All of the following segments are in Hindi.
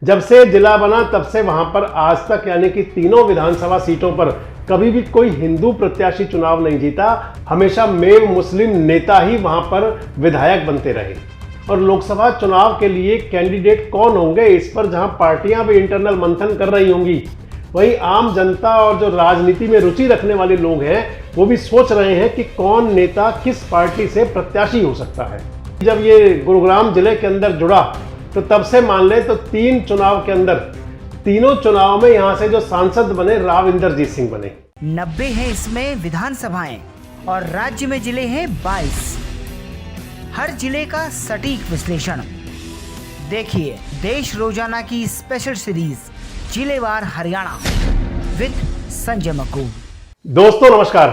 जब से जिला बना तब से वहां पर आज तक यानी कि तीनों विधानसभा सीटों पर कभी भी कोई हिंदू प्रत्याशी चुनाव नहीं जीता। हमेशा मेव मुस्लिम नेता ही वहां पर विधायक बनते रहे। और लोकसभा चुनाव के लिए कैंडिडेट कौन होंगे, इस पर जहां पार्टियां भी इंटरनल मंथन कर रही होंगी, वहीं आम जनता और जो राजनीति में रुचि रखने वाले लोग हैं वो भी सोच रहे हैं कि कौन नेता किस पार्टी से प्रत्याशी हो सकता है। जब ये गुरुग्राम जिले के अंदर जुड़ा तो तब से मान लें तो 3 चुनाव के अंदर तीनों चुनाव में यहां से जो सांसद बने राव इंदरजीत सिंह बने। 90 है इसमें विधानसभाएं और राज्य में जिले हैं 22। हर जिले का सटीक विश्लेषण देखिए देश रोजाना की स्पेशल सीरीज जिलेवार हरियाणा विद संजय मग्गू। दोस्तों नमस्कार,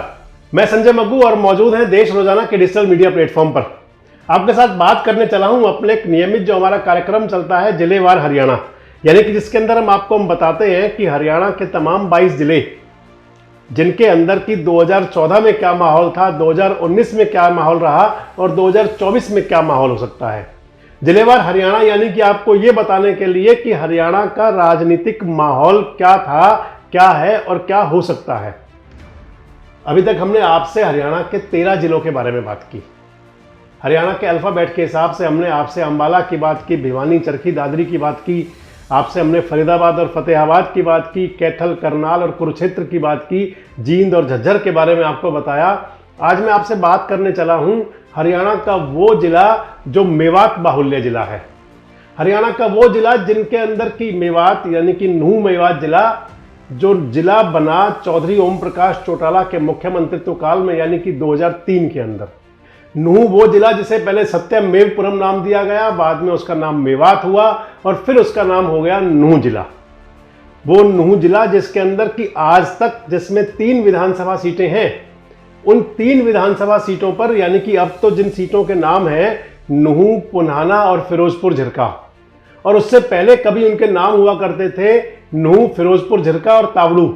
मैं संजय मग्गू और मौजूद हैं देश रोजाना के डिजिटल मीडिया प्लेटफॉर्म पर। आपके साथ बात करने चला हूं अपने एक नियमित जो हमारा कार्यक्रम चलता है जिलेवार हरियाणा, यानी कि जिसके अंदर आपको बताते हैं कि हरियाणा के तमाम 22 जिले जिनके अंदर की 2014 में क्या माहौल था, 2019 में क्या माहौल रहा और 2024 में क्या माहौल हो सकता है। जिलेवार हरियाणा यानी कि आपको ये बताने के लिए कि हरियाणा का राजनीतिक माहौल क्या था, क्या है और क्या हो सकता है। अभी तक हमने आपसे हरियाणा के 13 जिलों के बारे में बात की। हरियाणा के अल्फाबेट के हिसाब से हमने आपसे अंबाला की बात की, भिवानी, चरखी, दादरी की बात की, आपसे हमने फरीदाबाद और फतेहाबाद की बात की, कैथल, करनाल और कुरुक्षेत्र की बात की, जींद और झज्जर के बारे में आपको बताया। आज मैं आपसे बात करने चला हूं हरियाणा का वो जिला जो मेवात बाहुल्य जिला है। हरियाणा का वो जिला जिनके अंदर की मेवात यानी कि नूह मेवात जिला, जो जिला बना चौधरी ओम प्रकाश चौटाला के मुख्यमंत्रित्व काल में यानी कि 2003 के अंदर। नूह वो जिला जिसे पहले सत्यमेवपुरम नाम दिया गया, बाद में उसका नाम मेवात हुआ और फिर उसका नाम हो गया नूह जिला। वो नूह जिला जिसके अंदर की आज तक जिसमें 3 विधानसभा सीटें हैं, उन 3 विधानसभा सीटों पर यानी कि अब तो जिन सीटों के नाम हैं नूह, पुन्हाना और फिरोजपुर झिरका, और उससे पहले कभी उनके नाम हुआ करते थे नूह, फिरोजपुर झिरका और तावड़ू।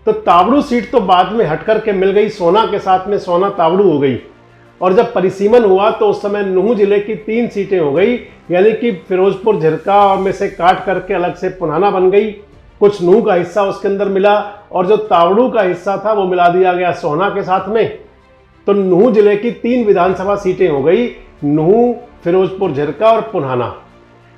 तो तावड़ू सीट तो बाद में हट करके मिल गई, सोना के साथ में सोना तावड़ू हो गई। और जब परिसीमन हुआ तो उस समय नूह जिले की 3 सीटें हो गई, यानी कि फिरोजपुर झिरका और में से काट करके अलग से पुन्हाना बन गई। कुछ नूह का हिस्सा उसके अंदर मिला और जो तावड़ू का हिस्सा था वो मिला दिया गया सोना के साथ में। तो नूह जिले की 3 विधानसभा सीटें हो गई, नूह, फिरोजपुर झिरका और पुन्हाना।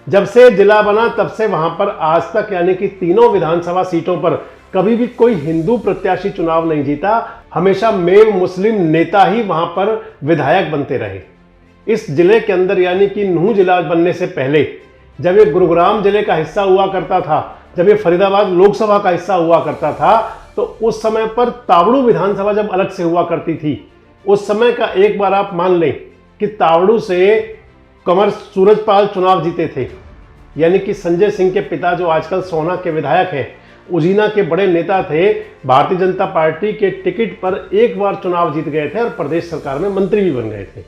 जब से जिला बना तब से वहां पर आज तक यानी कि तीनों विधानसभा सीटों पर कभी भी कोई हिंदू प्रत्याशी चुनाव नहीं जीता। हमेशा मेव मुस्लिम नेता ही वहां पर विधायक बनते रहे। इस जिले के अंदर यानी कि नूह जिला बनने से पहले जब ये गुरुग्राम जिले का हिस्सा हुआ करता था, जब ये फरीदाबाद लोकसभा का हिस्सा हुआ करता था, तो उस समय पर तावड़ू विधानसभा जब अलग से हुआ करती थी, उस समय का एक बार आप मान लें कि तावड़ू से कंवर सूरजपाल चुनाव जीते थे, यानी कि संजय सिंह के पिता जो आजकल सोना के विधायक हैं, उजीना के बड़े नेता थे, भारतीय जनता पार्टी के टिकट पर एक बार चुनाव जीत गए थे और प्रदेश सरकार में मंत्री भी बन गए थे।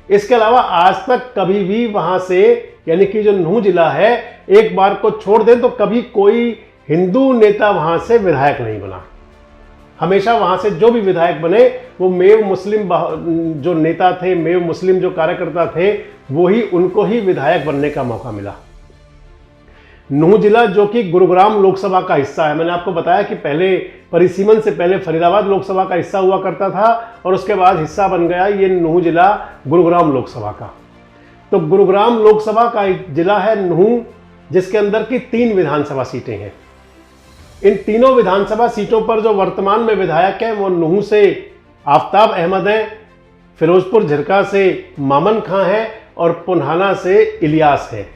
इसके अलावा आज तक कभी भी वहां से यानी कि जो नूह जिला है, एक बार को छोड़ दें तो कभी कोई हिंदू नेता वहां से विधायक नहीं बना। हमेशा वहां से जो भी विधायक बने वो मेव मुस्लिम जो नेता थे, मेव मुस्लिम जो कार्यकर्ता थे, वो ही उनको ही विधायक बनने का मौका मिला। नूह जिला जो कि गुरुग्राम लोकसभा का हिस्सा है, मैंने आपको बताया कि पहले परिसीमन से पहले फरीदाबाद लोकसभा का हिस्सा हुआ करता था और उसके बाद हिस्सा बन गया ये नूह जिला गुरुग्राम लोकसभा का। तो गुरुग्राम लोकसभा का जिला है नूह, जिसके अंदर की 3 विधानसभा सीटें हैं। इन तीनों विधानसभा सीटों पर जो वर्तमान में विधायक हैं वो नूह से आफ्ताब अहमद है, फिरोजपुर झिरका से मामन खां है और पुन्हाना से इलियास है।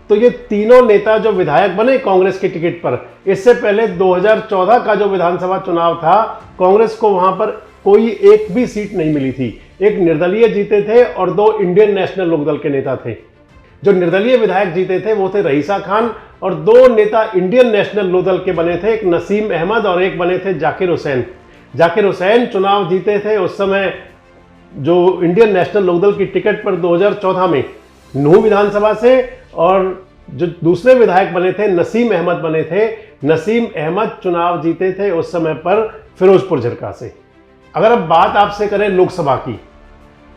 तो ये तीनों नेता जो विधायक बने कांग्रेस के टिकट पर, इससे पहले 2014 का जो विधानसभा चुनाव था, कांग्रेस को वहां पर कोई एक भी सीट नहीं मिली थी। एक निर्दलीय जीते थे और 2 इंडियन नेशनल लोकदल के नेता थे। जो निर्दलीय विधायक जीते थे वो थे रईसा खान और 2 नेता इंडियन नेशनल लोकदल के बने थे, एक नसीम अहमद और एक बने थे जाकिर हुसैन। जाकिर हुसैन चुनाव जीते थे उस समय जो इंडियन नेशनल लोकदल की टिकट पर 2014 में नूह विधानसभा से, और जो दूसरे विधायक बने थे नसीम अहमद बने थे। नसीम अहमद चुनाव जीते थे उस समय पर फिरोजपुर झिरका से। अगर अब बात आपसे करें लोकसभा की,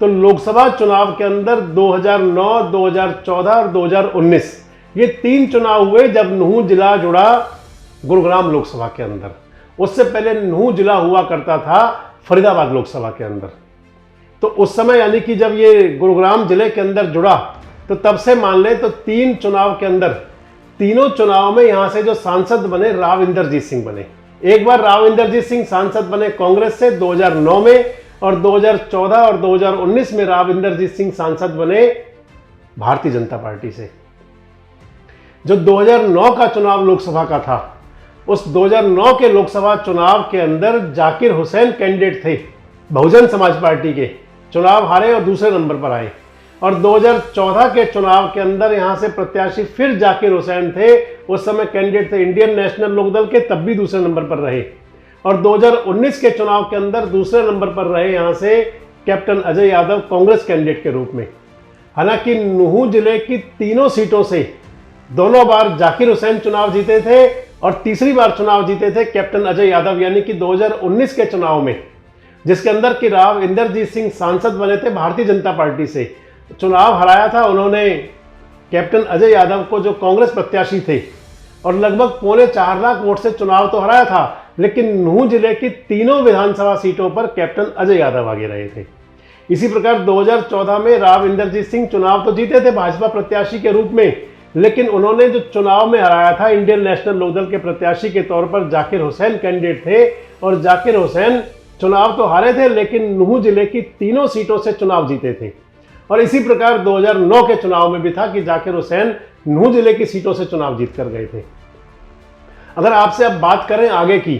तो लोकसभा चुनाव के अंदर 2009, 2014 और 2019 ये 3 चुनाव हुए जब नूंह जिला जुड़ा गुरुग्राम लोकसभा के अंदर। उससे पहले नूंह जिला हुआ करता था फरीदाबाद लोकसभा के अंदर। तो उस समय यानी कि जब ये गुरुग्राम जिले के अंदर जुड़ा तो तब से मान लें तो 3 चुनाव के अंदर, तीनों चुनाव में यहां से जो सांसद बने राव इंदरजीत सिंह बने। एक बार राव इंदरजीत सिंह सांसद बने कांग्रेस से 2009 में, और 2014 और 2019 में राव इंदरजीत सिंह सांसद बने भारतीय जनता पार्टी से। जो 2009 का चुनाव लोकसभा का था, उस 2009 के लोकसभा चुनाव के अंदर जाकिर हुसैन कैंडिडेट थे बहुजन समाज पार्टी के, चुनाव हारे और दूसरे नंबर पर आए। और 2014 के चुनाव के अंदर यहां से प्रत्याशी फिर जाकिर हुसैन थे, उस समय कैंडिडेट थे इंडियन नेशनल लोकदल के, तब भी दूसरे नंबर पर रहे। और 2019 के चुनाव के अंदर दूसरे नंबर पर रहे यहां से कैप्टन अजय यादव कांग्रेस कैंडिडेट के रूप में। हालांकि नूंह जिले की तीनों सीटों से दोनों बार जाकिर हुसैन चुनाव जीते थे और तीसरी बार चुनाव जीते थे कैप्टन अजय यादव, यानी कि 2019 के चुनाव में, जिसके अंदर कि राव इंदरजीत सिंह सांसद बने थे भारतीय जनता पार्टी से। चुनाव हराया था उन्होंने कैप्टन अजय यादव को, जो कांग्रेस प्रत्याशी थे, और लगभग 4.25 लाख वोट से चुनाव तो हराया था, लेकिन नूंह जिले की तीनों विधानसभा सीटों पर कैप्टन अजय यादव आगे रहे थे। इसी प्रकार 2014 में राव इंदरजीत सिंह चुनाव तो जीते थे भाजपा प्रत्याशी के रूप में, लेकिन उन्होंने जो चुनाव में हराया था इंडियन नेशनल लोकदल के प्रत्याशी के तौर पर जाकिर हुसैन कैंडिडेट थे, और जाकिर हुसैन चुनाव तो हारे थे लेकिन नूंह जिले की तीनों सीटों से चुनाव जीते थे। और इसी प्रकार 2009 के चुनाव में भी था कि जाकिर हुसैन नूंह जिले की सीटों से चुनाव जीत कर गए थे। अगर आपसे अब बात करें आगे की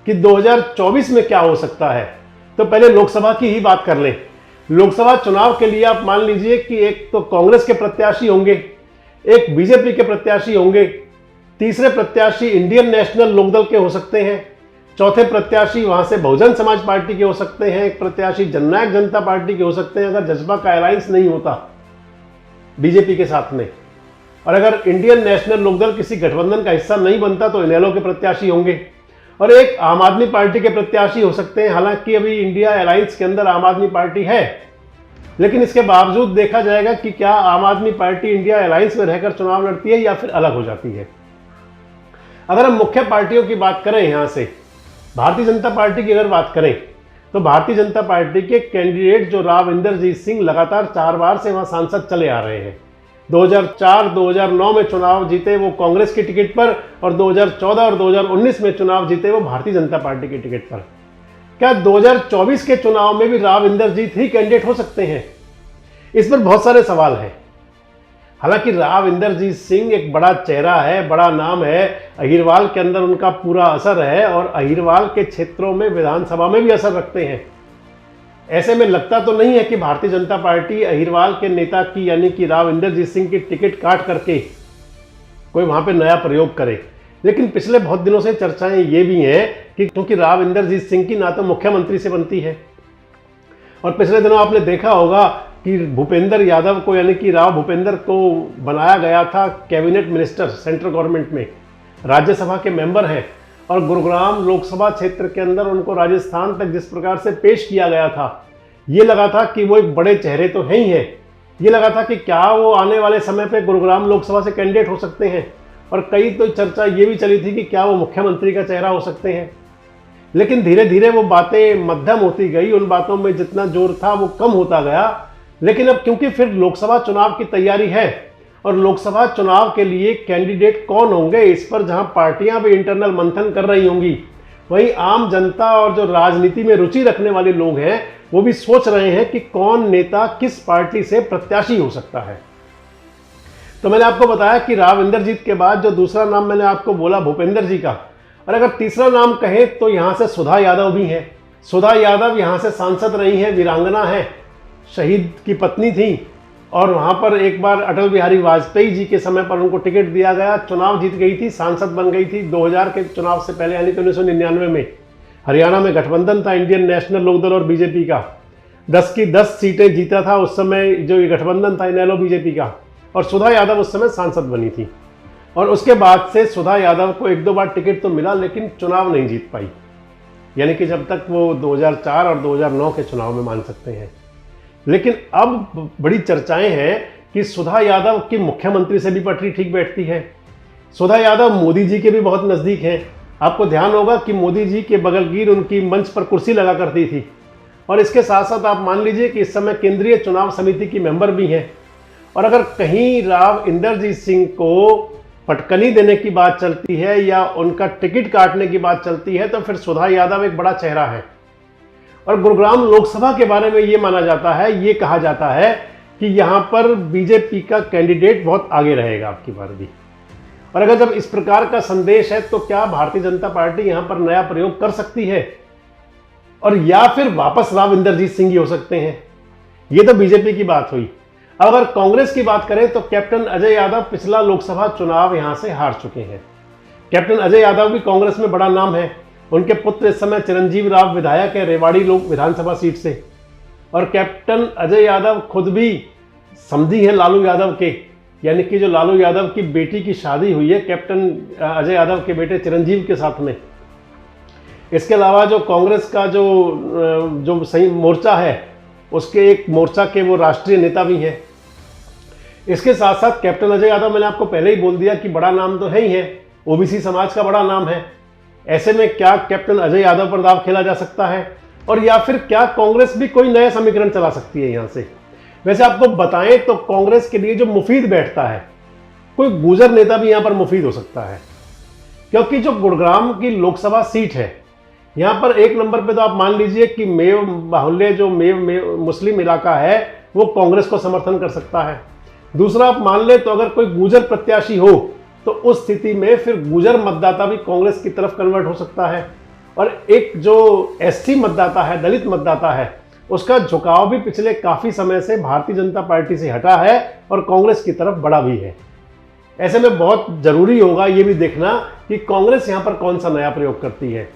कि 2024 में क्या हो सकता है, तो पहले लोकसभा की ही बात कर लें। लोकसभा चुनाव के लिए आप मान लीजिए कि एक तो कांग्रेस के प्रत्याशी होंगे, एक बीजेपी के प्रत्याशी होंगे, तीसरे प्रत्याशी इंडियन नेशनल लोकदल के हो सकते हैं, चौथे प्रत्याशी वहां से बहुजन समाज पार्टी के हो सकते हैं, एक प्रत्याशी जननायक जनता पार्टी के हो सकते हैं अगर जज्बा का अलायंस नहीं होता बीजेपी के साथ में, और अगर इंडियन नेशनल लोकदल किसी गठबंधन का हिस्सा नहीं बनता तो इनेलो के प्रत्याशी होंगे, और एक आम आदमी पार्टी के प्रत्याशी हो सकते हैं। हालांकि अभी इंडिया अलायंस के अंदर आम आदमी पार्टी है, लेकिन इसके बावजूद देखा जाएगा कि क्या आम आदमी पार्टी इंडिया अलायंस में रहकर चुनाव लड़ती है या फिर अलग हो जाती है। अगर हम मुख्य पार्टियों की बात करें, यहां से भारतीय जनता पार्टी की अगर बात करें, तो भारतीय जनता पार्टी के कैंडिडेट जो राव इंदरजीत सिंह लगातार 4 बार से वहां सांसद चले आ रहे हैं। 2004, 2009 में चुनाव जीते वो कांग्रेस की टिकट पर, और 2014 और 2019 में चुनाव जीते वो भारतीय जनता पार्टी की टिकट पर। क्या 2024 के चुनाव में भी राव इंदरजीत ही कैंडिडेट हो सकते हैं? इस पर बहुत सारे सवाल हैं। हालांकि राव इंदरजीत सिंह एक बड़ा चेहरा है, बड़ा नाम है, अहिरवाल के अंदर उनका पूरा असर है और अहिरवाल के क्षेत्रों में विधानसभा में भी असर रखते हैं। ऐसे में लगता तो नहीं है कि भारतीय जनता पार्टी अहिरवाल के नेता की यानी कि राव इंदरजीत सिंह की टिकट काट करके कोई वहां पे नया प्रयोग करे। लेकिन पिछले बहुत दिनों से चर्चाएं ये भी हैं कि क्योंकि राव इंदरजीत सिंह की ना तो मुख्यमंत्री से बनती है, और पिछले दिनों आपने देखा होगा कि भूपेंद्र यादव को यानी कि राव भूपेंद्र को बनाया गया था कैबिनेट मिनिस्टर सेंट्रल गवर्नमेंट में, राज्यसभा के मेंबर हैं, और गुरुग्राम लोकसभा क्षेत्र के अंदर उनको राजस्थान तक जिस प्रकार से पेश किया गया था, ये लगा था कि वो एक बड़े चेहरे तो हैं ही हैं, ये लगा था कि क्या वो आने वाले समय पे गुरुग्राम लोकसभा से कैंडिडेट हो सकते हैं, और कई तो चर्चा ये भी चली थी कि क्या वो मुख्यमंत्री का चेहरा हो सकते हैं। लेकिन धीरे धीरे वो बातें मध्यम होती गई, उन बातों में जितना जोर था वो कम होता गया। लेकिन अब क्योंकि फिर लोकसभा चुनाव की तैयारी है, और लोकसभा चुनाव के लिए कैंडिडेट कौन होंगे इस पर जहां पार्टियां भी इंटरनल मंथन कर रही होंगी, वहीं आम जनता और जो राजनीति में रुचि रखने वाले लोग हैं वो भी सोच रहे हैं कि कौन नेता किस पार्टी से प्रत्याशी हो सकता है। तो मैंने आपको बताया कि राव इंदरजीत के बाद जो दूसरा नाम मैंने आपको बोला भूपेंद्र जी का, और अगर तीसरा नाम कहें तो यहां से सुधा यादव भी हैं। सुधा यादव यहां से सांसद रही हैं, वीरांगना है, शहीद की पत्नी थी, और वहां पर एक बार अटल बिहारी वाजपेयी जी के समय पर उनको टिकट दिया गया, चुनाव जीत गई थी, सांसद बन गई थी 2000 के चुनाव से पहले यानी कि 1999 में। हरियाणा में गठबंधन था इंडियन नेशनल लोकदल और बीजेपी का, 10 की 10 सीटें जीता था उस समय जो ये गठबंधन था इनेलो बीजेपी का, और सुधा यादव उस समय सांसद बनी थी। और उसके बाद से सुधा यादव को 1-2 बार टिकट तो मिला लेकिन चुनाव नहीं जीत पाई, यानी कि जब तक वो 2004 और 2009 के चुनाव में मान सकते हैं। लेकिन अब बड़ी चर्चाएं हैं कि सुधा यादव की मुख्यमंत्री से भी पटरी ठीक बैठती है। सुधा यादव मोदी जी के भी बहुत नज़दीक हैं। आपको ध्यान होगा कि मोदी जी के बगलगीर उनकी मंच पर कुर्सी लगा करती थी। और इसके साथ साथ आप मान लीजिए कि इस समय केंद्रीय चुनाव समिति की मेंबर भी हैं। और अगर कहीं राव इंदरजीत सिंह को पटकनी देने की बात चलती है या उनका टिकट काटने की बात चलती है तो फिर सुधा यादव एक बड़ा चेहरा है। और गुरुग्राम लोकसभा के बारे में ये माना जाता है, ये कहा जाता है कि यहाँ पर बीजेपी का कैंडिडेट बहुत आगे रहेगा आपकी बार भी। और अगर जब इस प्रकार का संदेश है तो क्या भारतीय जनता पार्टी यहाँ पर नया प्रयोग कर सकती है और या फिर वापस राव इंदरजीत सिंह ही हो सकते हैं? ये तो बीजेपी की बात हुई। अब अगर कांग्रेस की बात करें तो कैप्टन अजय यादव पिछला लोकसभा चुनाव यहां से हार चुके हैं। कैप्टन अजय यादव भी कांग्रेस में बड़ा नाम है। उनके पुत्र इस समय चिरंजीव राव विधायक है रेवाड़ी लोक विधानसभा सीट से। और कैप्टन अजय यादव खुद भी समधी हैं लालू यादव के, यानी कि जो लालू यादव की बेटी की शादी हुई है कैप्टन अजय यादव के बेटे चिरंजीव के साथ में। इसके अलावा जो कांग्रेस का जो सही मोर्चा है उसके एक मोर्चा के वो राष्ट्रीय नेता भी हैं। इसके साथ साथ कैप्टन अजय यादव, मैंने आपको पहले ही बोल दिया कि बड़ा नाम तो है ही है, ओबीसी समाज का बड़ा नाम है। ऐसे में क्या कैप्टन अजय यादव पर दाव खेला जा सकता है और या फिर क्या कांग्रेस भी कोई नया समीकरण चला सकती है यहाँ से? वैसे आपको बताएं तो कांग्रेस के लिए जो मुफीद बैठता है, कोई गुजर नेता भी यहाँ पर मुफीद हो सकता है, क्योंकि जो गुरुग्राम की लोकसभा सीट है यहाँ पर एक नंबर पे तो आप मान लीजिए कि मेव बाहुल्य जो मेव मुस्लिम इलाका है वो कांग्रेस को समर्थन कर सकता है। दूसरा आप मान ले तो अगर कोई गुजर प्रत्याशी हो तो उस स्थिति में फिर गुजर मतदाता भी कांग्रेस की तरफ कन्वर्ट हो सकता है। और एक जो एसटी मतदाता है, दलित मतदाता है, उसका झुकाव भी पिछले काफ़ी समय से भारतीय जनता पार्टी से हटा है और कांग्रेस की तरफ बढ़ा भी है। ऐसे में बहुत ज़रूरी होगा ये भी देखना कि कांग्रेस यहाँ पर कौन सा नया प्रयोग करती है।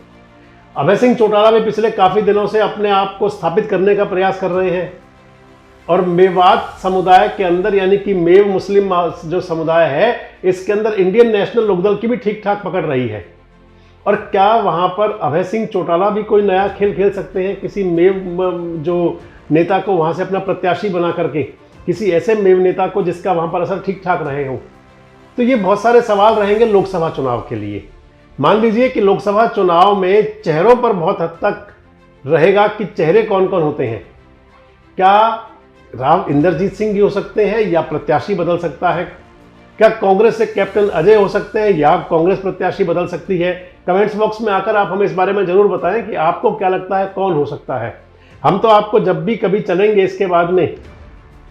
अभय सिंह चौटाला भी पिछले काफ़ी दिनों से अपने आप को स्थापित करने का प्रयास कर रहे हैं और मेवात समुदाय के अंदर, यानी कि मेव मुस्लिम जो समुदाय है, इसके अंदर इंडियन नेशनल लोकदल की भी ठीक ठाक पकड़ रही है। और क्या वहाँ पर अभय सिंह चौटाला भी कोई नया खेल खेल सकते हैं, किसी मेव जो नेता को वहाँ से अपना प्रत्याशी बना करके, किसी ऐसे मेव नेता को जिसका वहाँ पर असर ठीक ठाक रहे हो? तो ये बहुत सारे सवाल रहेंगे लोकसभा चुनाव के लिए। मान लीजिए कि लोकसभा चुनाव में चेहरों पर बहुत हद तक रहेगा कि चेहरे कौन कौन होते हैं। क्या राव इंदरजीत सिंह भी हो सकते हैं या प्रत्याशी बदल सकता है? क्या कांग्रेस से कैप्टन अजय हो सकते हैं या कांग्रेस प्रत्याशी बदल सकती है? कमेंट्स बॉक्स में आकर आप हमें इस बारे में जरूर बताएं कि आपको क्या लगता है कौन हो सकता है। हम तो आपको जब भी कभी चलेंगे इसके बाद में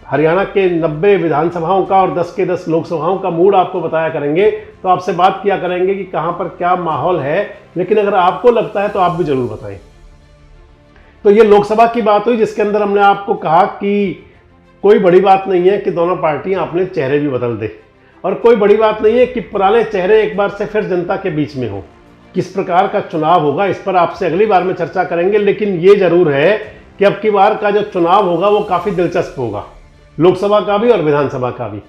हरियाणा के 90 विधानसभाओं का और 10 के 10 लोकसभाओं का मूड आपको बताया करेंगे, तो आपसे बात किया करेंगे कि कहाँ पर क्या माहौल है। लेकिन अगर आपको लगता है तो आप भी जरूर बताएं। तो ये लोकसभा की बात हुई जिसके अंदर हमने आपको कहा कि कोई बड़ी बात नहीं है कि दोनों पार्टियां अपने चेहरे भी बदल दे, और कोई बड़ी बात नहीं है कि पुराने चेहरे एक बार से फिर जनता के बीच में हो। किस प्रकार का चुनाव होगा इस पर आपसे अगली बार में चर्चा करेंगे, लेकिन ये जरूर है कि अब की बार का जो चुनाव होगा वो काफ़ी दिलचस्प होगा, लोकसभा का भी और विधानसभा का भी।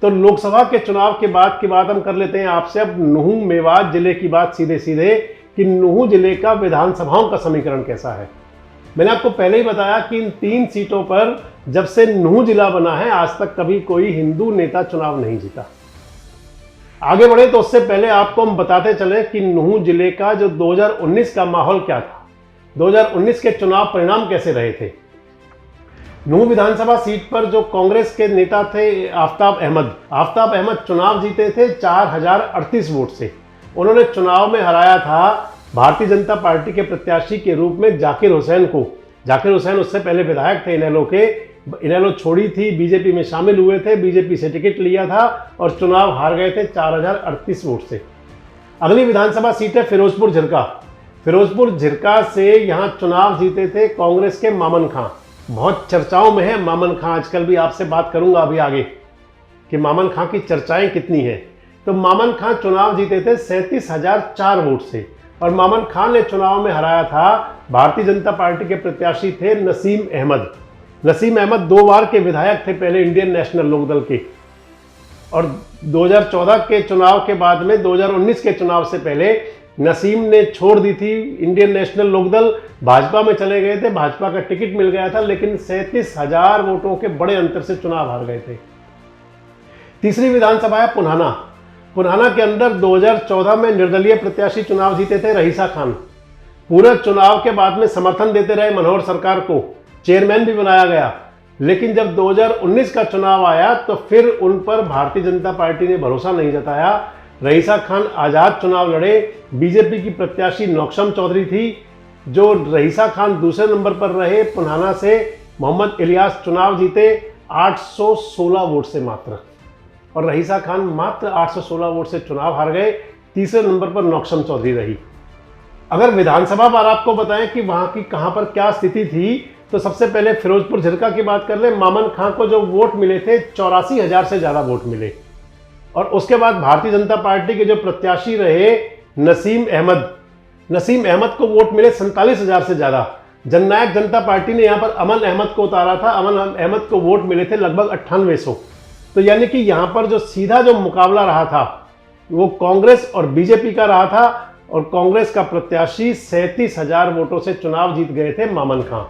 तो लोकसभा के चुनाव के बाद की बात हम कर लेते हैं आपसे अब नुहू मेवात जिले की बात सीधे सीधे कि नुहू जिले का विधानसभाओं का समीकरण कैसा है। मैंने आपको पहले ही बताया कि इन 3 सीटों पर जब से नुहू जिला बना है आज तक कभी कोई हिंदू नेता चुनाव नहीं जीता। आगे बढ़े तो उससे पहले आपको हम बताते चले कि नुहू जिले का जो 2019 का माहौल क्या था, 2019 के चुनाव परिणाम कैसे रहे थे। नुहू विधानसभा सीट पर जो कांग्रेस के नेता थे आफ्ताब अहमद चुनाव जीते थे 4038 वोट से। उन्होंने चुनाव में हराया था भारतीय जनता पार्टी के प्रत्याशी के रूप में जाकिर हुसैन को। जाकिर हुसैन उससे पहले विधायक थे इनेलो के, इनेलो छोड़ी थी, बीजेपी में शामिल हुए थे, बीजेपी से टिकट लिया था और चुनाव हार गए थे 4038 वोट से। अगली विधानसभा सीट है फिरोजपुर झिरका। फिरोजपुर झिरका से यहाँ चुनाव जीते थे कांग्रेस के मामन खां। बहुत चर्चाओं में है मामन खां, आजकल भी आपसे बात करूंगा अभी आगे कि मामन खां की चर्चाएं कितनी हैं। तो मामन खां चुनाव जीते थे 37,004 वोट से और मामन खां ने चुनाव में हराया था भारतीय जनता पार्टी के प्रत्याशी थे नसीम अहमद। नसीम अहमद 2 बार के विधायक थे पहले इंडियन नेशनल लोकदल के, और 2014 के चुनाव के बाद में 2019 के चुनाव से पहले नसीम ने छोड़ दी थी इंडियन नेशनल लोकदल, भाजपा में चले गए थे, भाजपा का टिकट मिल गया था, लेकिन 37,000 वोटों के बड़े अंतर से चुनाव हार गए थे। तीसरी विधानसभा है पुन्हाना। पुन्हाना के अंदर 2014 में निर्दलीय प्रत्याशी चुनाव जीते थे रईसा खान। पूरे चुनाव के बाद में समर्थन देते रहे मनोहर सरकार को, चेयरमैन भी बनाया गया। लेकिन जब 2019 का चुनाव आया तो फिर उन पर भारतीय जनता पार्टी ने भरोसा नहीं जताया। रईसा खान आजाद चुनाव लड़े। बीजेपी की प्रत्याशी नौक्षम चौधरी थी, जो रईसा खान दूसरे नंबर पर रहे। पुन्हाना से मोहम्मद इलियास चुनाव जीते 816 वोट से मात्र, और रईसा खान मात्र 816 वोट से चुनाव हार गए। तीसरे नंबर पर नौक्षम चौधरी रही। अगर विधानसभा बार आपको बताएं कि वहां की कहां पर क्या स्थिति थी, तो सबसे पहले फिरोजपुर झिरका की बात कर ले। मामन खां को जो वोट मिले थे 84,000 से ज्यादा वोट मिले। और उसके बाद भारतीय जनता पार्टी के जो प्रत्याशी रहे नसीम अहमद को वोट मिले 47,000 से ज्यादा। जननायक जनता पार्टी ने यहां पर अमन अहमद को उतारा था। अमन अहमद को वोट मिले थे लगभग 9800। तो यानी कि यहां पर जो सीधा जो मुकाबला रहा था वो कांग्रेस और बीजेपी का रहा था, और कांग्रेस का प्रत्याशी 37,000 वोटों से चुनाव जीत गए थे मामन खां।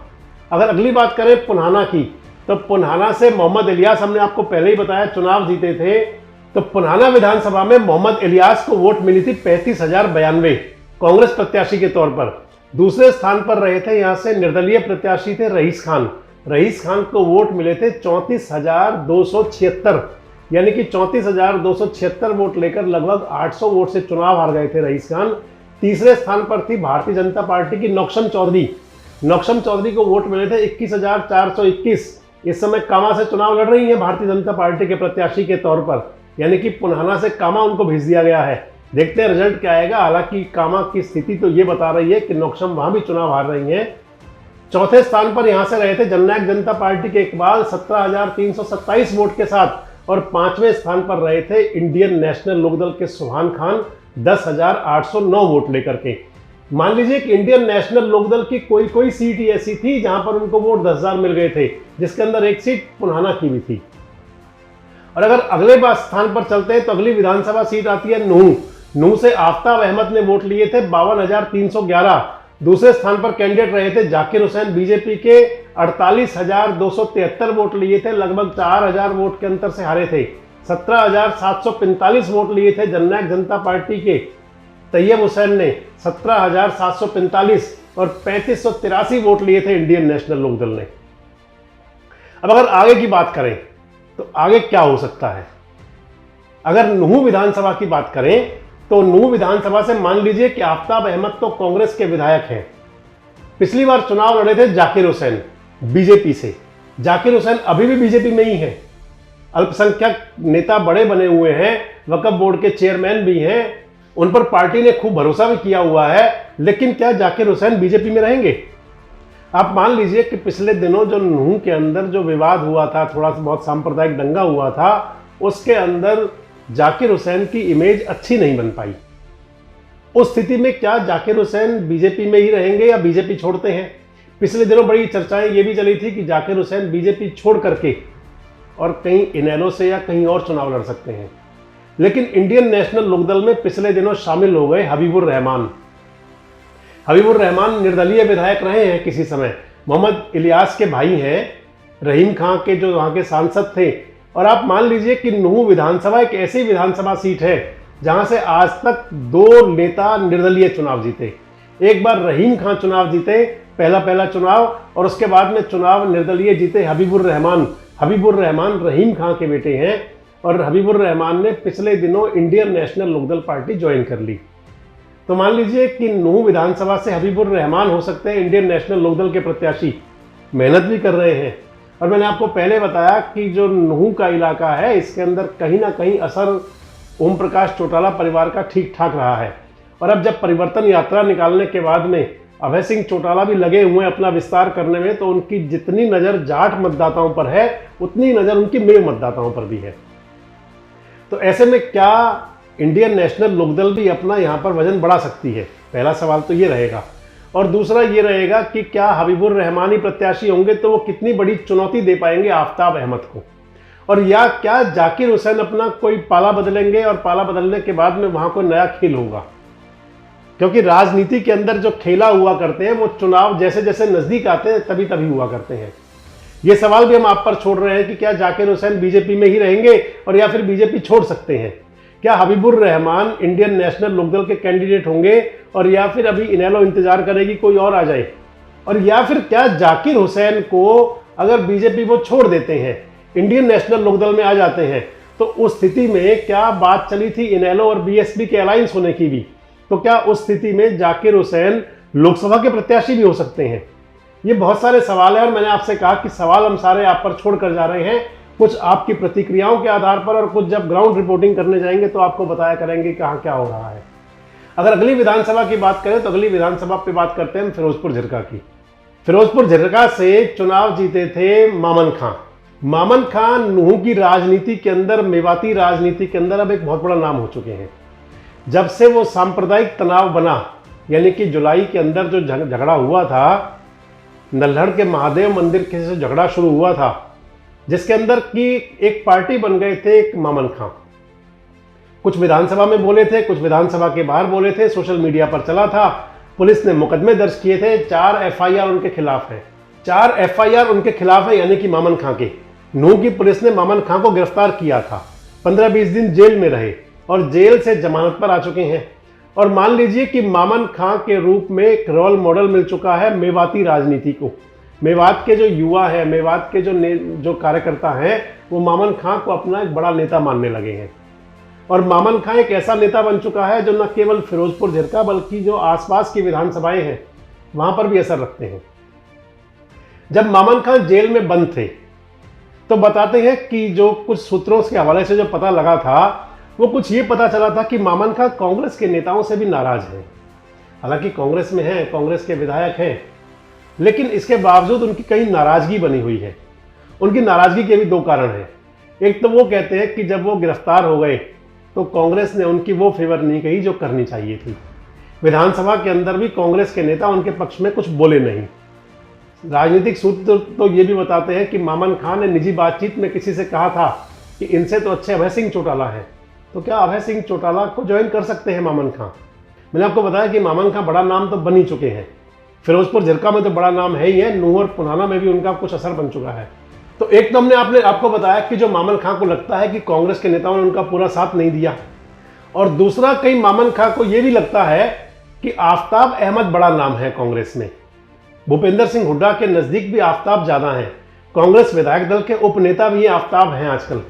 अगर अगली बात करें पुन्हाना की, तो पुन्हाना से मोहम्मद इलियास, हमने आपको पहले ही बताया, चुनाव जीते थे। तो पुन्हाना विधानसभा में मोहम्मद इलियास को वोट मिली थी 35,092 कांग्रेस प्रत्याशी के तौर पर। दूसरे स्थान पर रहे थे यहां से निर्दलीय प्रत्याशी थे रईस खान को वोट मिले थे 34,276, यानी कि 34,276 वोट लेकर लगभग 800 वोट से चुनाव हार गए थे रईस खान। तीसरे स्थान पर थी भारतीय जनता पार्टी की नौक्षम चौधरी को वोट मिले थे 21,421। इस समय कामा से चुनाव लड़ रही है भारतीय जनता पार्टी के प्रत्याशी के तौर पर, यानी कि पुन्हाना से कामा उनको भेज दिया गया है। देखते हैं रिजल्ट क्या आएगा। हालांकि कामा की स्थिति तो ये बता रही है कि नौक्षम वहां भी चुनाव हार रही है। चौथे स्थान पर यहां से रहे थे जननायक जनता पार्टी के इकबाल 17,327 वोट के साथ, और पांचवें स्थान पर रहे थे इंडियन नेशनल लोकदल के सुभान खान 10,809 वोट लेकर के। मान लीजिए कि इंडियन नेशनल लोकदल की कोई सीट ही ऐसी थी जहां पर उनको वोट 10,000 मिल गए थे, जिसके अंदर एक सीट पुन्हाना की भी थी। और अगर अगले स्थान पर चलते हैं तो अगली विधानसभा सीट आती है नूह से आफ्ताब अहमद ने वोट लिए थे 52,311। दूसरे स्थान पर कैंडिडेट रहे थे जाकिर हुसैन बीजेपी के 48,273 वोट लिए थे, लगभग 4,000 वोट के अंतर से हारे थे। 17,745 वोट लिए थे जननायक जनता पार्टी के तैयब हुसैन ने 17,745, और 3,583 वोट लिए थे इंडियन नेशनल लोकदल ने। अब अगर आगे की बात करें तो आगे क्या हो सकता है। अगर नूह विधानसभा की बात करें तो नूह विधानसभा से मान लीजिए कि आफ्ताब अहमद तो कांग्रेस के विधायक हैं। पिछली बार चुनाव लड़े थे जाकिर हुसैन बीजेपी से। जाकिर हुसैन अभी भी बीजेपी में ही हैं, अल्पसंख्यक नेता बड़े बने हुए हैं, वक्फ बोर्ड के चेयरमैन भी हैं, उन पर पार्टी ने खूब भरोसा भी किया हुआ है। लेकिन क्या जाकिर हुसैन बीजेपी में रहेंगे? आप मान लीजिए कि पिछले दिनों जो नूह के अंदर जो विवाद हुआ था, थोड़ा सा बहुत सांप्रदायिक दंगा हुआ था, उसके अंदर जाकिर हुसैन की इमेज अच्छी नहीं बन पाई। उस स्थिति में क्या जाकिर हुसैन बीजेपी में ही रहेंगे या बीजेपी छोड़ते हैं? पिछले दिनों बड़ी चर्चाएं ये भी चली थी कि जाकिर हुसैन बीजेपी छोड़ करके और कहीं इनेलो से या कहीं और चुनाव लड़ सकते हैं। लेकिन इंडियन नेशनल लोकदल में पिछले दिनों शामिल हो गए हबीबुर रहमान निर्दलीय विधायक रहे हैं किसी समय, मोहम्मद इलियास के भाई हैं, रहीम खां के जो वहां के सांसद थे। और आप मान लीजिए कि नूह विधानसभा एक ऐसी विधानसभा सीट है जहां से आज तक 2 नेता निर्दलीय चुनाव जीते। एक बार रहीम खां चुनाव जीते, पहला चुनाव, और उसके बाद में चुनाव निर्दलीय जीते हबीबुर रहमान रहीम खां के बेटे हैं, और हबीबुर रहमान ने पिछले दिनों Indian National Lokdal party join कर ली। तो मान लीजिए कि नूह विधानसभा से हबीबुर रहमान हो सकते हैं इंडियन नेशनल लोकदल के प्रत्याशी, मेहनत भी कर रहे हैं। और मैंने आपको पहले बताया कि जो नूह का इलाका है इसके अंदर कहीं ना कहीं असर ओम प्रकाश चौटाला परिवार का ठीक ठाक रहा है। और अब जब परिवर्तन यात्रा निकालने के बाद में अभय सिंह चौटाला भी लगे हुए हैं अपना विस्तार करने में, तो उनकी जितनी नज़र जाट मतदाताओं पर है उतनी नज़र उनकी मेव मतदाताओं पर भी है। तो ऐसे में क्या इंडियन नेशनल लोकदल भी अपना यहाँ पर वजन बढ़ा सकती है? पहला सवाल तो ये रहेगा। और दूसरा ये रहेगा कि क्या हबीबुर रहमानी प्रत्याशी होंगे तो वो कितनी बड़ी चुनौती दे पाएंगे आफ्ताब अहमद को, और या क्या जाकिर हुसैन अपना कोई पाला बदलेंगे और पाला बदलने के बाद में वहां कोई नया खेल होगा। क्योंकि राजनीति के अंदर जो खेला हुआ करते हैं वो चुनाव जैसे जैसे नजदीक आते हैं तभी हुआ करते हैं। ये सवाल भी हम आप पर छोड़ रहे हैं कि क्या जाकिर हुसैन बीजेपी में ही रहेंगे और या फिर बीजेपी छोड़ सकते हैं। क्या हबीबुर रहमान इंडियन नेशनल लोकदल के कैंडिडेट होंगे और या फिर अभी इनेलो इंतजार करेगी कोई और आ जाए, और या फिर क्या जाकिर हुसैन को अगर बीजेपी वो छोड़ देते हैं, इंडियन नेशनल लोकदल में आ जाते हैं, तो उस स्थिति में क्या बात चली थी इनेलो और बीएसपी के अलायंस होने की भी, तो क्या उस स्थिति में जाकिर हुसैन लोकसभा के प्रत्याशी भी हो सकते हैं। ये बहुत सारे सवाल हैं और मैंने आपसे कहा कि सवाल हम सारे आप पर छोड़ कर जा रहे हैं, कुछ आपकी प्रतिक्रियाओं के आधार पर और कुछ जब ग्राउंड रिपोर्टिंग करने जाएंगे तो आपको बताया करेंगे कहाँ क्या हो रहा है। अगर अगली विधानसभा की बात करें तो अगली विधानसभा पे बात करते हैं फिरोजपुर झिरका की। फिरोजपुर झिरका से चुनाव जीते थे मामन खां। मामन खां नूह की राजनीति के अंदर, मेवाती राजनीति के अंदर अब एक बहुत बड़ा नाम हो चुके हैं। जब से वो सांप्रदायिक तनाव बना, यानी कि जुलाई के अंदर जो झगड़ा हुआ था, नल्हड़ के महादेव मंदिर के से झगड़ा शुरू हुआ था, जिसके अंदर की एक पार्टी बन गए थे एक मामन खां। कुछ विधानसभा में बोले थे, कुछ विधानसभा के बाहर बोले थे, सोशल मीडिया पर चला था। पुलिस ने मुकदमे दर्ज किए थे, 4 एफआईआर उनके खिलाफ है। 4 एफआईआर उनके खिलाफ है, यानी कि मामन खां के। नूह की पुलिस ने मामन खां को गिरफ्तार किया था, 15-20 दिन जेल में रहे और जेल से जमानत पर आ चुके हैं। और मान लीजिए कि मामन खां के रूप में एक रोल मॉडल मिल चुका है मेवाती राजनीति को। मेवात के जो युवा हैं, मेवात के जो कार्यकर्ता हैं, वो मामन खां को अपना एक बड़ा नेता मानने लगे हैं। और मामन खां एक ऐसा नेता बन चुका है जो न केवल फिरोजपुर झिरका बल्कि जो आसपास की विधानसभाएं हैं वहां पर भी असर रखते हैं। जब मामन खां जेल में बंद थे तो बताते हैं कि जो कुछ सूत्रों के हवाले से जो पता लगा था, वो कुछ ये पता चला था कि मामन खां कांग्रेस के नेताओं से भी नाराज हैं। हालांकि कांग्रेस में हैं, कांग्रेस के विधायक हैं, लेकिन इसके बावजूद उनकी कई नाराजगी बनी हुई है। उनकी नाराजगी के भी 2 कारण हैं। एक तो वो कहते हैं कि जब वो गिरफ्तार हो गए तो कांग्रेस ने उनकी वो फेवर नहीं कही जो करनी चाहिए थी। विधानसभा के अंदर भी कांग्रेस के नेता उनके पक्ष में कुछ बोले नहीं। राजनीतिक सूत्र तो ये भी बताते हैं कि मामन खां ने निजी बातचीत में किसी से कहा था कि इनसे तो अच्छे अभय सिंह चौटाला हैं, तो क्या अभय सिंह चौटाला को ज्वाइन कर सकते हैं मामन खां। मैंने आपको बताया कि मामन खां बड़ा नाम तो बन ही चुके हैं। फिरोजपुर झिरका में तो बड़ा नाम है ही है, नूह और पुनाना में भी उनका कुछ असर बन चुका है। तो एक तो हमने आपको बताया कि जो मामन खां को लगता है कि कांग्रेस के नेताओं ने उनका पूरा साथ नहीं दिया, और दूसरा कहीं मामन खां को यह भी लगता है कि आफताब अहमद बड़ा नाम है कांग्रेस में। भूपेंद्र सिंह हुड्डा के नजदीक भी आफताब ज्यादा हैं। कांग्रेस विधायक दल के उपनेता भी आफताब हैं आजकल।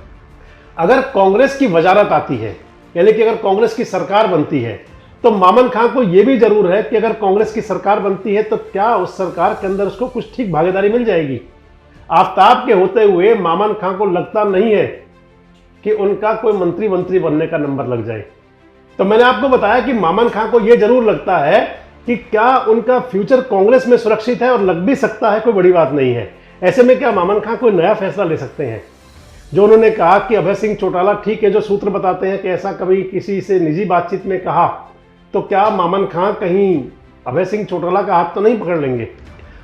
अगर कांग्रेस की वजारत आती है, यानी कि अगर कांग्रेस की सरकार बनती है, तो मामन खां को यह भी जरूर है कि अगर कांग्रेस की सरकार बनती है तो क्या उस सरकार के अंदर उसको कुछ ठीक भागीदारी मिल जाएगी। आफताब के होते हुए मामन खां को लगता नहीं है कि उनका कोई मंत्री बनने का नंबर लग जाए। तो मैंने आपको बताया कि मामन खां को यह जरूर लगता है कि क्या उनका फ्यूचर कांग्रेस में सुरक्षित है, और लग भी सकता है, कोई बड़ी बात नहीं है। ऐसे में क्या मामन खां कोई नया फैसला ले सकते हैं। जो उन्होंने कहा कि अभय सिंह चौटाला, ठीक है, जो सूत्र बताते हैं कि ऐसा कभी किसी से निजी बातचीत में कहा, तो क्या मामन खां कहीं अभय सिंह चौटाला का हाथ तो नहीं पकड़ लेंगे।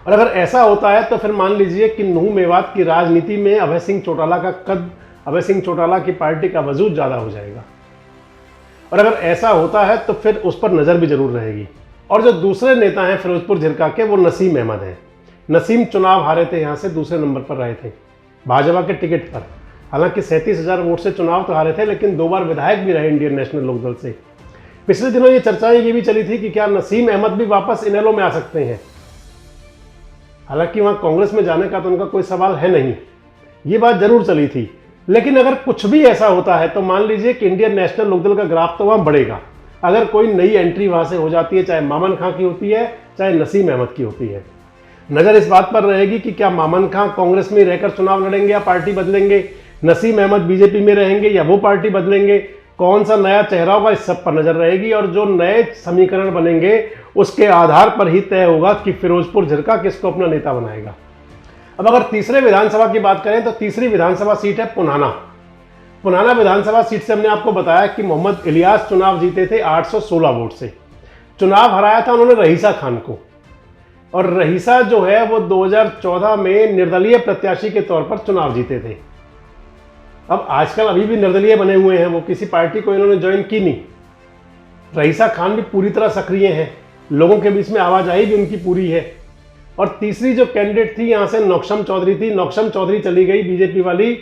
और अगर ऐसा होता है तो फिर मान लीजिए कि नूह मेवात की राजनीति में अभय सिंह चौटाला का कद, अभय सिंह चौटाला की पार्टी का वजूद ज़्यादा हो जाएगा। और अगर ऐसा होता है तो फिर उस पर नज़र भी जरूर रहेगी। और जो दूसरे नेता हैं फिरोजपुर झिरका के, वो नसीम अहमद हैं। नसीम चुनाव हारे थे, यहाँ से दूसरे नंबर पर रहे थे भाजपा के टिकट पर। हालांकि 37,000 वोट से चुनाव तो हारे थे, लेकिन 2 बार विधायक भी रहे इंडियन नेशनल लोकदल से। पिछले दिनों ये चर्चाएं ये भी चली थी कि क्या नसीम अहमद भी वापस इनेलो में आ सकते हैं। हालांकि वहां कांग्रेस में जाने का तो उनका कोई सवाल है नहीं, ये बात जरूर चली थी। लेकिन अगर कुछ भी ऐसा होता है तो मान लीजिए कि इंडियन नेशनल लोकदल का ग्राफ तो वहां बढ़ेगा। अगर कोई नई एंट्री वहां से हो जाती है, चाहे मामन खां की होती है, चाहे नसीम अहमद की होती है। नजर इस बात पर रहेगी कि क्या मामन खां कांग्रेस में रहकर चुनाव लड़ेंगे या पार्टी बदलेंगे, नसीम अहमद बीजेपी में रहेंगे या वो पार्टी बदलेंगे, कौन सा नया चेहरा होगा, इस सब पर नजर रहेगी। और जो नए समीकरण बनेंगे उसके आधार पर ही तय होगा कि फिरोजपुर झिरका किसको अपना नेता बनाएगा। अब अगर तीसरे विधानसभा की बात करें तो तीसरी विधानसभा सीट है पुनाना। पुनाना विधानसभा सीट से हमने आपको बताया कि मोहम्मद इलियास चुनाव जीते थे 816 वोट से। चुनाव हराया था उन्होंने रहीसा खान को, और रहीसा जो है वो 2014 में निर्दलीय प्रत्याशी के तौर पर चुनाव जीते थे। अब आजकल अभी भी निर्दलीय बने हुए हैं, वो किसी पार्टी को इन्होंने ज्वाइन की नहीं। रहीसा खान भी पूरी तरह सक्रिय हैं, लोगों के बीच में आवाजाही भी उनकी पूरी है। और तीसरी जो कैंडिडेट थी यहाँ से नौक्षम चौधरी थी। नौक्षम चौधरी चली गई बीजेपी वाली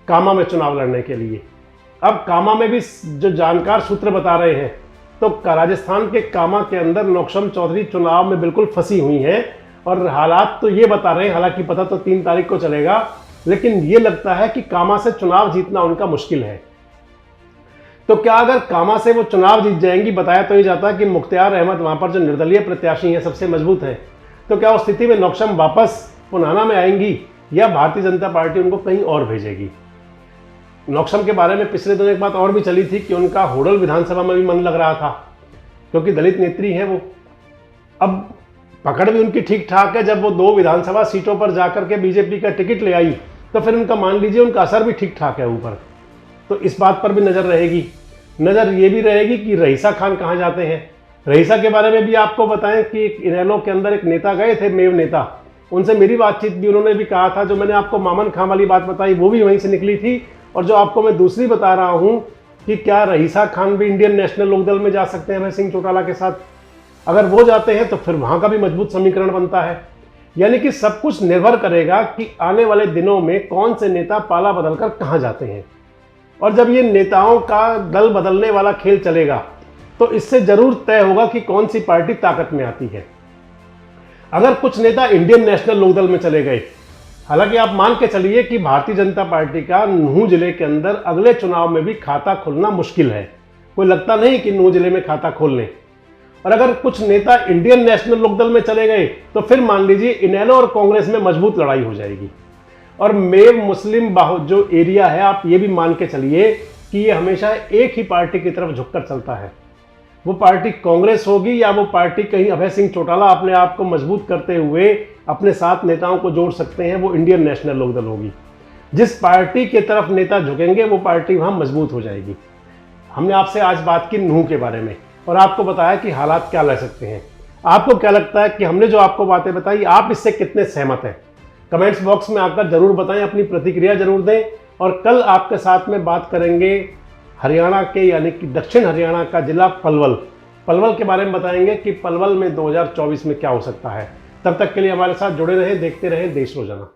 कामा में चुनाव लड़ने के लिए। अब कामा में भी जो जानकार सूत्र बता रहे हैं तो राजस्थान के कामा के अंदर नौक्षम चौधरी चुनाव में बिल्कुल फंसी हुई हैं और हालात तो ये बता रहे हैं, हालांकि पता तो 3 तारीख को चलेगा, लेकिन ये लगता है कि कामा से चुनाव जीतना उनका मुश्किल है। तो क्या अगर कामा से वो चुनाव जीत जाएंगी, बताया तो ये जाता है कि मुख्तियार अहमद वहां पर जो निर्दलीय प्रत्याशी हैं सबसे मजबूत हैं, तो क्या उस स्थिति में नौक्षम वापस पुनाना में आएंगी या भारतीय जनता पार्टी उनको कहीं और भेजेगी? नौक्षम के बारे में पिछले दिनों एक बात और भी चली थी कि उनका होडल विधानसभा में भी मन लग रहा था क्योंकि दलित नेत्री है वो। अब पकड़ भी उनकी ठीक ठाक है, जब वो 2 विधानसभा सीटों पर जाकर के बीजेपी का टिकट ले आई तो फिर उनका मान लीजिए उनका असर भी ठीक ठाक है ऊपर। तो इस बात पर भी नज़र रहेगी। नज़र ये भी रहेगी कि रईसा खान कहाँ जाते हैं। रईसा के बारे में भी आपको बताएं कि इनेलो के अंदर एक नेता गए थे, मेव नेता, उनसे मेरी बातचीत भी, उन्होंने भी कहा था, जो मैंने आपको मामन खां वाली बात बताई वो भी वहीं से निकली थी। और जो आपको मैं दूसरी बता रहा हूँ कि क्या रईसा खान भी इंडियन नेशनल लोकदल में जा सकते हैं अभय सिंह चौटाला के साथ, अगर वो जाते हैं तो फिर वहाँ का भी मजबूत समीकरण बनता है। यानी कि सब कुछ निर्भर करेगा कि आने वाले दिनों में कौन से नेता पाला बदलकर कहाँ जाते हैं। और जब ये नेताओं का दल बदलने वाला खेल चलेगा तो इससे जरूर तय होगा कि कौन सी पार्टी ताकत में आती है। अगर कुछ नेता इंडियन नेशनल लोकदल में चले गए, हालांकि आप मान के चलिए कि भारतीय जनता पार्टी का नूंह जिले के अंदर अगले चुनाव में भी खाता खोलना मुश्किल है, कोई लगता नहीं कि नूंह जिले में खाता खोल लें। और अगर कुछ नेता इंडियन नेशनल लोकदल में चले गए तो फिर मान लीजिए इनेलो और कांग्रेस में मजबूत लड़ाई हो जाएगी। और मेव मुस्लिम जो एरिया है, आप ये भी मान के चलिए कि ये हमेशा एक ही पार्टी की तरफ झुककर चलता है। वो पार्टी कांग्रेस होगी या वो पार्टी कहीं अभय सिंह चौटाला अपने आप को मजबूत करते हुए अपने साथ नेताओं को जोड़ सकते हैं, वो इंडियन नेशनल लोकदल होगी। जिस पार्टी की तरफ नेता झुकेंगे वो पार्टी वहाँ मजबूत हो जाएगी। हमने आपसे आज बात की नूंह के बारे में और आपको बताया कि हालात क्या ले सकते हैं। आपको क्या लगता है कि हमने जो आपको बातें बताई, आप इससे कितने सहमत हैं? कमेंट्स बॉक्स में आकर जरूर बताएं, अपनी प्रतिक्रिया जरूर दें। और कल आपके साथ में बात करेंगे हरियाणा के, यानी कि दक्षिण हरियाणा का जिला पलवल के बारे में बताएंगे कि पलवल में 2024 में क्या हो सकता है। तब तक के लिए हमारे साथ जुड़े रहें, देखते रहें देश रोजाना।